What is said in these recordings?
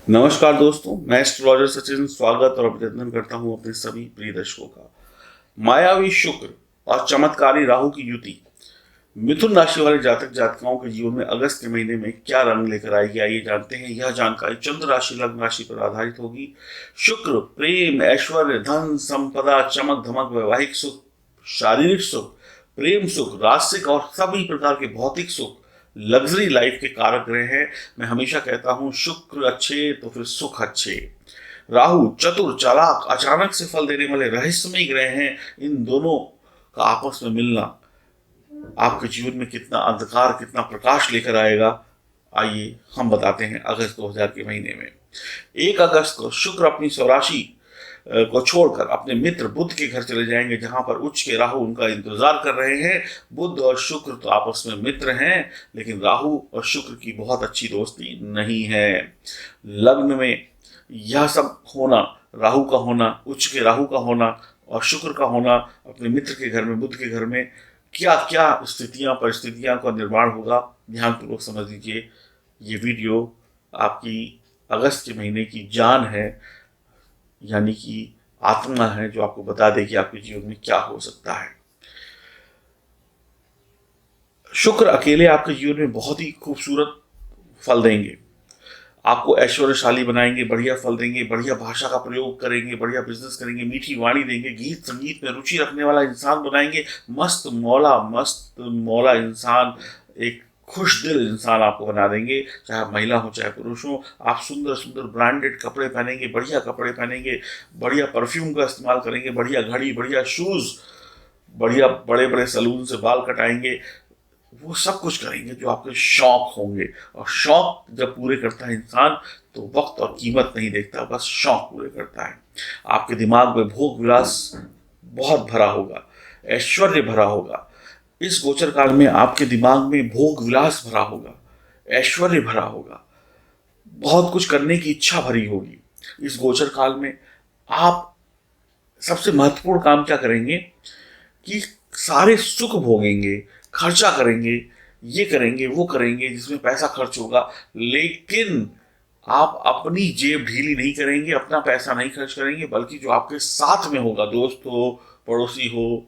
नमस्कार दोस्तों, मैं एस्ट्रोलॉजर सचिन स्वागत और अभिनंदन करता हूं अपने सभी प्रिय दर्शकों का। मायावी शुक्र और चमत्कारी राहु की युति मिथुन राशि वाले जातक जातिकाओं के जीवन में अगस्त के महीने में क्या रंग लेकर आएगी, आइए जानते हैं। यह जानकारी चंद्र राशि लग्न राशि पर आधारित होगी। शुक्र प्रेम, ऐश्वर्य, धन, संपदा, चमक धमक, वैवाहिक सुख, शारीरिक सुख, प्रेम सुख, राजसिक और सभी प्रकार के भौतिक सुख, लग्जरी लाइफ के कारक ग्रह हैं। मैं हमेशा कहता हूं शुक्र अच्छे तो फिर सुख अच्छे। राहु चतुर, चालाक, अचानक से फल देने वाले रहस्यमयी ग्रह हैं। इन दोनों का आपस में मिलना आपके जीवन में कितना अंधकार कितना प्रकाश लेकर आएगा, आइए हम बताते हैं। अगस्त 2000 के महीने में 1 अगस्त को शुक्र अपनी स्वराशि को छोड़कर अपने मित्र बुध के घर चले जाएंगे, जहां पर उच्च के राहु उनका इंतजार कर रहे हैं। बुध और शुक्र तो आपस में मित्र हैं, लेकिन राहु और शुक्र की बहुत अच्छी दोस्ती नहीं है। लग्न में यह सब होना, राहु का होना, उच्च के राहु का होना और शुक्र का होना अपने मित्र के घर में, बुध के घर में, क्या क्या स्थितियां परिस्थितियां का निर्माण होगा, ध्यानपूर्वक समझ लीजिए। ये वीडियो आपकी अगस्त के महीने की जान है, यानी कि आत्मा है, जो आपको बता दे कि आपके जीवन में क्या हो सकता है। शुक्र अकेले आपके जीवन में बहुत ही खूबसूरत फल देंगे, आपको ऐश्वर्यशाली बनाएंगे, बढ़िया फल देंगे, बढ़िया भाषा का प्रयोग करेंगे, बढ़िया बिजनेस करेंगे, मीठी वाणी देंगे, गीत संगीत में रुचि रखने वाला इंसान बनाएंगे, मस्त मौला इंसान, एक खुश दिल इंसान आपको बना देंगे। चाहे महिला हो चाहे पुरुष हो, आप सुंदर सुंदर ब्रांडेड कपड़े पहनेंगे, बढ़िया कपड़े पहनेंगे, बढ़िया परफ्यूम का इस्तेमाल करेंगे, बढ़िया घड़ी, बढ़िया शूज, बढ़िया बड़े बड़े सलून से बाल कटाएंगे, वो सब कुछ करेंगे जो आपके शौक होंगे। और शौक जब पूरे करता है इंसान तो वक्त और कीमत नहीं देखता, बस शौक पूरे करता है। आपके दिमाग में भोग विलास बहुत भरा होगा, ऐश्वर्य भरा होगा। इस गोचर काल में आपके दिमाग में भोग विलास भरा होगा, ऐश्वर्य भरा होगा, बहुत कुछ करने की इच्छा भरी होगी। इस गोचर काल में आप सबसे महत्वपूर्ण काम क्या करेंगे कि सारे सुख भोगेंगे, खर्चा करेंगे, ये करेंगे वो करेंगे जिसमें पैसा खर्च होगा, लेकिन आप अपनी जेब ढीली नहीं करेंगे, अपना पैसा नहीं खर्च करेंगे, बल्कि जो आपके साथ में होगा, दोस्त हो, पड़ोसी हो,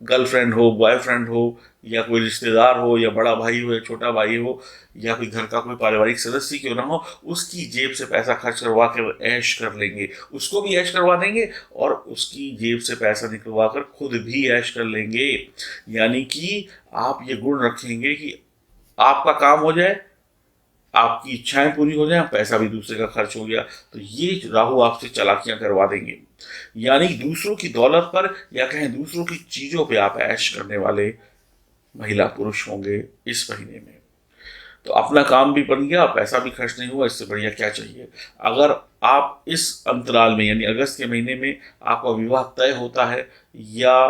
गर्लफ्रेंड हो, बॉयफ्रेंड हो, या कोई रिश्तेदार हो, या बड़ा भाई हो या छोटा भाई हो, या कोई घर का कोई पारिवारिक सदस्य क्यों ना हो, उसकी जेब से पैसा खर्च करवा कर ऐश कर लेंगे, उसको भी ऐश करवा देंगे और उसकी जेब से पैसा निकलवा कर खुद भी ऐश कर लेंगे। यानी कि आप ये गुण रखेंगे कि आपका काम हो जाए, आपकी इच्छाएं पूरी हो जाए, पैसा भी दूसरे का खर्च हो गया। तो ये राहु आपसे चालाकियां करवा देंगे, यानी दूसरों की दौलत पर या कहें दूसरों की चीजों पे आप ऐश करने वाले महिला पुरुष होंगे इस महीने में। तो अपना काम भी बन गया, पैसा भी खर्च नहीं हुआ, इससे बढ़िया क्या चाहिए। अगर आप इस अंतराल में यानी अगस्त के महीने में आपका विवाह तय होता है, या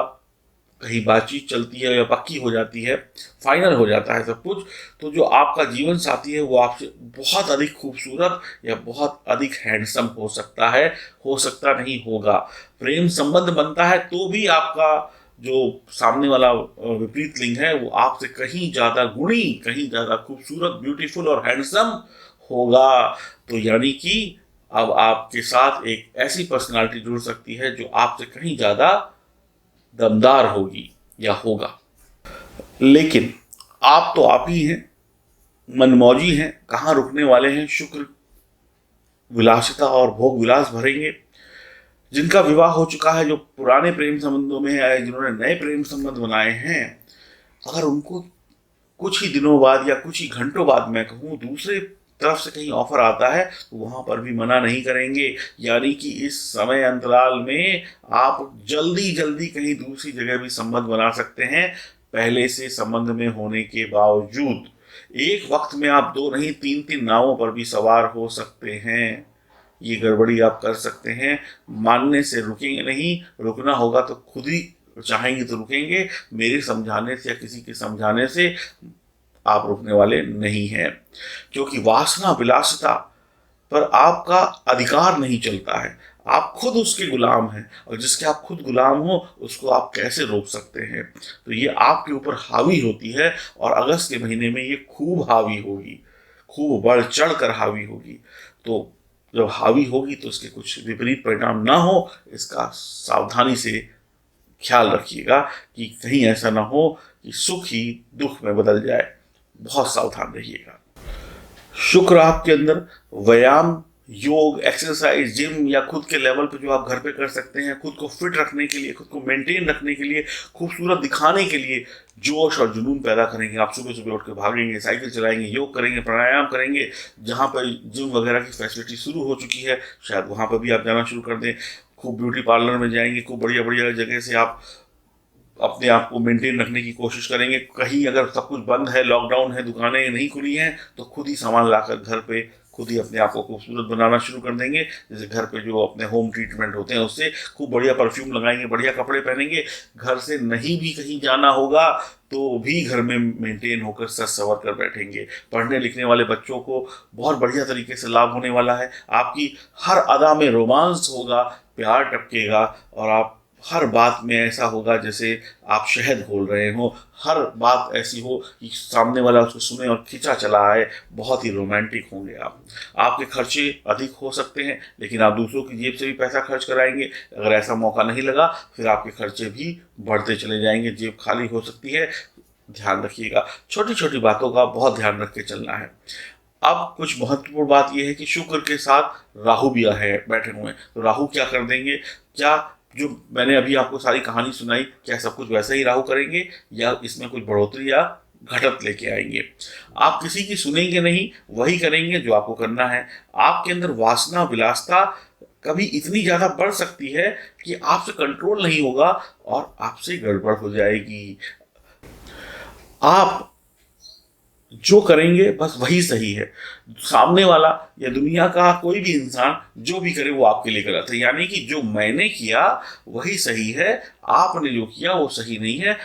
कहीं बातचीत चलती है, या पक्की हो जाती है, फाइनल हो जाता है सब कुछ, तो जो आपका जीवन साथी है वो आपसे बहुत अधिक खूबसूरत या बहुत अधिक हैंडसम हो सकता है, हो सकता नहीं होगा। प्रेम संबंध बनता है तो भी आपका जो सामने वाला विपरीत लिंग है वो आपसे कहीं ज्यादा गुणी, कहीं ज्यादा खूबसूरत, ब्यूटीफुल और हैंडसम होगा। तो यानी कि अब आपके साथ एक ऐसी पर्सनालिटी जुड़ सकती है जो आपसे कहीं ज्यादा दमदार होगी या होगा। लेकिन आप तो आप ही हैं, मनमौजी हैं, कहाँ रुकने वाले हैं। शुक्र विलासिता और भोग विलास भरेंगे। जिनका विवाह हो चुका है, जो पुराने प्रेम संबंधों में है, जिन्होंने नए प्रेम संबंध बनाए हैं, अगर उनको कुछ ही दिनों बाद या कुछ ही घंटों बाद मैं कहूँ दूसरे तरफ से कहीं ऑफर आता है, तो वहां पर भी मना नहीं करेंगे। यानी कि इस समय अंतराल में आप जल्दी जल्दी कहीं दूसरी जगह भी संबंध बना सकते हैं, पहले से संबंध में होने के बावजूद। एक वक्त में आप दो नहीं तीन तीन नावों पर भी सवार हो सकते हैं। ये गड़बड़ी आप कर सकते हैं। मानने से रुकेंगे नहीं, रुकना होगा तो खुद ही चाहेंगे तो रुकेंगे, मेरे समझाने से या किसी के समझाने से आप रुकने वाले नहीं हैं। क्योंकि वासना विलासिता पर आपका अधिकार नहीं चलता है, आप खुद उसके गुलाम हैं, और जिसके आप खुद गुलाम हो उसको आप कैसे रोक सकते हैं। तो ये आपके ऊपर हावी होती है, और अगस्त के महीने में ये खूब हावी होगी, खूब बढ़ चढ़ कर हावी होगी। तो जब हावी होगी तो इसके कुछ विपरीत परिणाम ना हो, इसका सावधानी से ख्याल रखिएगा कि कहीं ऐसा ना हो कि सुख ही दुख में बदल जाए। बहुत सावधान रहिएगा। शुक्र आपके अंदर व्यायाम, योग, एक्सरसाइज, जिम या खुद के लेवल पे जो आप घर पे कर सकते हैं, खुद को फिट रखने के लिए, खुद को मेंटेन रखने के लिए, खूबसूरत दिखाने के लिए जोश और जुनून पैदा करेंगे। आप सुबह सुबह उठ के भागेंगे, साइकिल चलाएंगे, योग करेंगे, प्राणायाम करेंगे। जहाँ पर जिम वगैरह की फैसिलिटी शुरू हो चुकी है, शायद वहाँ पर भी आप जाना शुरू कर दें। खूब ब्यूटी पार्लर में जाएंगे, खूब बढ़िया बढ़िया जगह से आप अपने आप को मेंटेन रखने की कोशिश करेंगे। कहीं अगर सब कुछ बंद है, लॉकडाउन है, दुकानें नहीं खुली हैं, तो खुद ही सामान लाकर घर पे खुद ही अपने आप को खूबसूरत बनाना शुरू कर देंगे। जैसे घर पे जो अपने होम ट्रीटमेंट होते हैं उससे खूब बढ़िया परफ्यूम लगाएंगे, बढ़िया कपड़े पहनेंगे। घर से नहीं भी कहीं जाना होगा तो भी घर में मेंटेन होकर सज संवर कर बैठेंगे। पढ़ने लिखने वाले बच्चों को बहुत बढ़िया तरीके से लाभ होने वाला है। आपकी हर अदा में रोमांस होगा, प्यार टपकेगा, और आप हर बात में ऐसा होगा जैसे आप शहद घोल रहे हो। हर बात ऐसी हो कि सामने वाला उसको सुने और खिंचा चला आए। बहुत ही रोमांटिक होंगे आप। आपके खर्चे अधिक हो सकते हैं, लेकिन आप दूसरों की जेब से भी पैसा खर्च कराएंगे। अगर ऐसा मौका नहीं लगा, फिर आपके खर्चे भी बढ़ते चले जाएंगे, जेब खाली हो सकती है। ध्यान रखिएगा, छोटी छोटी बातों का बहुत ध्यान रख के चलना है। अब कुछ महत्वपूर्ण बात यह है कि शुक्र के साथ राहु भी है, बैठे हुए हैं। तो राहु क्या कर देंगे? क्या जो मैंने अभी आपको सारी कहानी सुनाई, क्या सब कुछ वैसा ही राहु करेंगे या इसमें कुछ बढ़ोतरी या घटत लेके आएंगे? आप किसी की सुनेंगे नहीं, वही करेंगे जो आपको करना है। आपके अंदर वासना, विलासता कभी इतनी ज्यादा बढ़ सकती है कि आपसे कंट्रोल नहीं होगा और आपसे गड़बड़ हो जाएगी। आप जो करेंगे बस वही सही है। सामने वाला या दुनिया का कोई भी इंसान जो भी करे वो आपके लिए गलत है। यानी कि जो मैंने किया वही सही है, आपने जो किया वो सही नहीं है।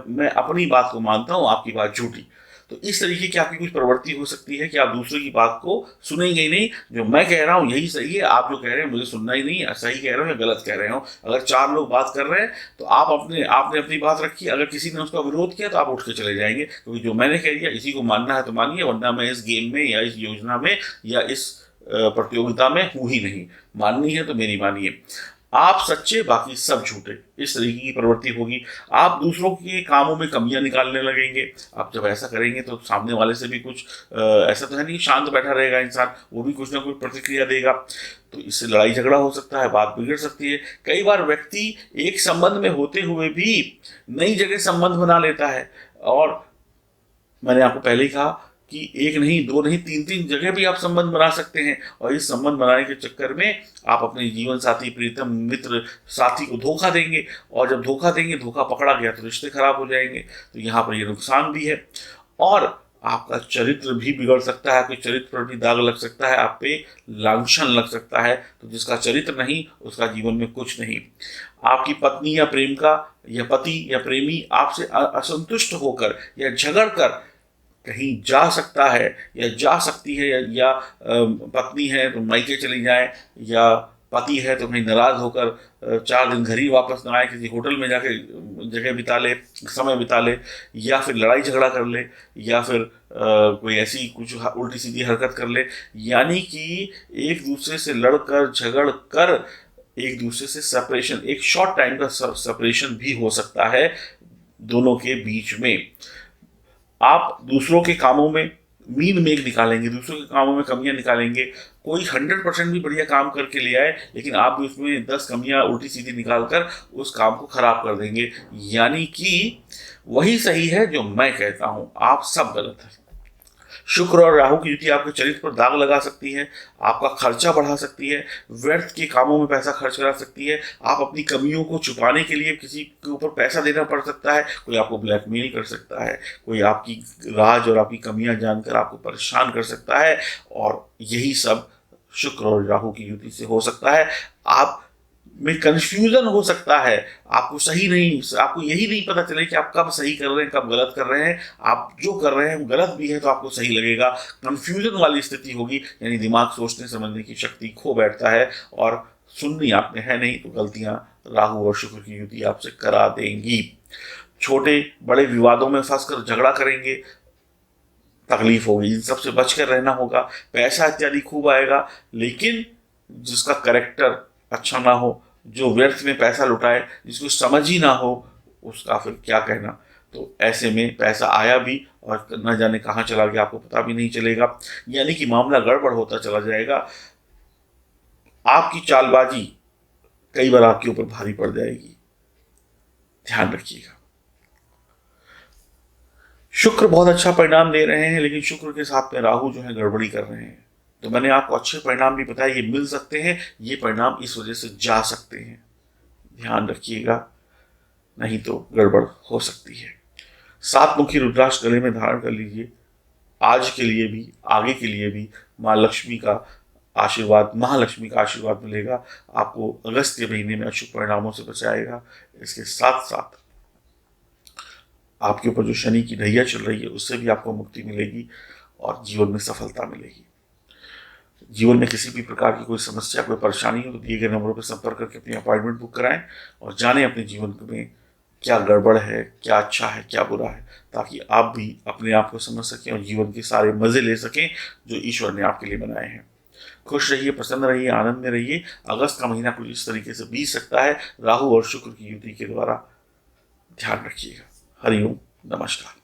मैं अपनी बात को मानता हूँ, आपकी बात झूठी। तो इस तरीके की आपकी कुछ प्रवृत्ति हो सकती है कि आप दूसरे की बात को सुनेंगे ही नहीं। जो मैं कह रहा हूँ यही सही है, आप जो कह रहे हैं मुझे सुनना ही नहीं, सही कह रहे हो या गलत कह रहे हो। अगर 4 लोग बात कर रहे हैं तो आपने अपनी बात रखी। अगर किसी ने उसका विरोध किया तो आप उठ के चले जाएंगे, क्योंकि जो मैंने कह दिया इसी को मानना है तो मानिए, वरना मैं इस गेम में या इस योजना में या इस प्रतियोगिता में हूँ ही नहीं। माननी है तो मेरी मानिए। आप सच्चे, बाकी सब झूठे, इस तरीके की प्रवृत्ति होगी। आप दूसरों के कामों में कमियां निकालने लगेंगे। आप जब ऐसा करेंगे तो सामने वाले से भी कुछ ऐसा तो है नहीं शांत बैठा रहेगा इंसान, वो भी कुछ ना कुछ प्रतिक्रिया देगा। तो इससे लड़ाई झगड़ा हो सकता है, बात बिगड़ सकती है। कई बार व्यक्ति एक संबंध में होते हुए भी नई जगह संबंध बना लेता है। और मैंने आपको पहले ही कहा कि 1 नहीं, 2 नहीं, 3 जगह भी आप संबंध बना सकते हैं। और इस संबंध बनाने के चक्कर में आप अपने जीवन साथी, प्रीतम मित्र, साथी को धोखा देंगे। और जब धोखा देंगे, धोखा पकड़ा गया तो रिश्ते खराब हो जाएंगे। तो यहाँ पर ये नुकसान भी है। और आपका चरित्र भी बिगड़ सकता है, आपके चरित्र पर भी दाग लग सकता है, आप पे लांछन लग सकता है। तो जिसका चरित्र नहीं उसका जीवन में कुछ नहीं। आपकी पत्नी या प्रेमिका या पति या प्रेमी आपसे असंतुष्ट होकर या झगड़ कर कहीं जा सकता है या जा सकती है। या पत्नी है तो मायके चली जाए, या पति है तो कहीं नाराज होकर 4 दिन घर ही वापस ना आए, किसी होटल में जाके जगह बिता ले, समय बिता ले, या फिर लड़ाई झगड़ा कर ले, या फिर कोई ऐसी कुछ उल्टी सीधी हरकत कर ले। यानी कि एक दूसरे से लड़कर झगड़ कर एक दूसरे से सेपरेशन, एक शॉर्ट टाइम का सेपरेशन भी हो सकता है दोनों के बीच में। आप दूसरों के कामों में मीन मेघ निकालेंगे, दूसरों के कामों में कमियां निकालेंगे। कोई 100% भी बढ़िया काम करके ले आए, लेकिन आप भी उसमें 10 कमियां उल्टी सीधी निकालकर उस काम को खराब कर देंगे। यानी कि वही सही है जो मैं कहता हूं, आप सब गलत है। शुक्र और राहु की युति आपके चरित्र पर दाग लगा सकती है, आपका खर्चा बढ़ा सकती है, व्यर्थ के कामों में पैसा खर्च करा सकती है। आप अपनी कमियों को छुपाने के लिए किसी के ऊपर पैसा देना पड़ सकता है, कोई आपको ब्लैकमेल कर सकता है, कोई आपकी राज और आपकी कमियां जानकर आपको परेशान कर सकता है। और यही सब शुक्र और राहु की युति से हो सकता है। आप में कंफ्यूजन हो सकता है, आपको आपको यही नहीं पता चले कि आप कब सही कर रहे हैं, कब गलत कर रहे हैं। आप जो कर रहे हैं गलत भी है तो आपको सही लगेगा। कंफ्यूजन वाली स्थिति होगी, यानी दिमाग सोचने समझने की शक्ति खो बैठता है और सुननी आपने है नहीं, तो गलतियां राहु और शुक्र की युति आपसे करा देंगी। छोटे बड़े विवादों में फंसकर झगड़ा करेंगे, तकलीफ होगी, इन सबसे बचकर रहना होगा। पैसा इत्यादि खूब आएगा, लेकिन जिसका कैरेक्टर अच्छा ना हो, जो व्यर्थ में पैसा लुटाए, जिसको समझ ही ना हो, उसका फिर क्या कहना। तो ऐसे में पैसा आया भी और न जाने कहाँ चला गया, आपको पता भी नहीं चलेगा, यानी कि मामला गड़बड़ होता चला जाएगा। आपकी चालबाजी कई बार आपके ऊपर भारी पड़ जाएगी, ध्यान रखिएगा। शुक्र बहुत अच्छा परिणाम दे रहे हैं, लेकिन शुक्र के साथ में राहु जो है गड़बड़ी कर रहे हैं। तो मैंने आपको अच्छे परिणाम भी बताए, ये मिल सकते हैं, ये परिणाम इस वजह से जा सकते हैं, ध्यान रखिएगा, नहीं तो गड़बड़ हो सकती है। 7 मुखी रुद्राक्ष गले में धारण कर लीजिए, आज के लिए भी आगे के लिए भी माँ लक्ष्मी का आशीर्वाद, महालक्ष्मी का आशीर्वाद मिलेगा, आपको अगस्त के महीने में अशुभ परिणामों से बचाएगा। इसके साथ साथ आपके ऊपर जो शनि की ढैया चल रही है उससे भी आपको मुक्ति मिलेगी और जीवन में सफलता मिलेगी। जीवन में किसी भी प्रकार की कोई समस्या, कोई परेशानी हो तो दिए गए नंबरों पर संपर्क करके अपनी अपॉइंटमेंट बुक कराएं और जानें अपने जीवन में क्या गड़बड़ है, क्या अच्छा है, क्या बुरा है, ताकि आप भी अपने आप को समझ सकें और जीवन के सारे मजे ले सकें जो ईश्वर ने आपके लिए बनाए हैं। खुश रहिए, प्रसन्न रहिए, आनंद में रहिए। अगस्त का महीना कुछ इस तरीके से बीत सकता है राहु और शुक्र की युति के द्वारा, ध्यान रखिएगा। हरिओम, नमस्कार।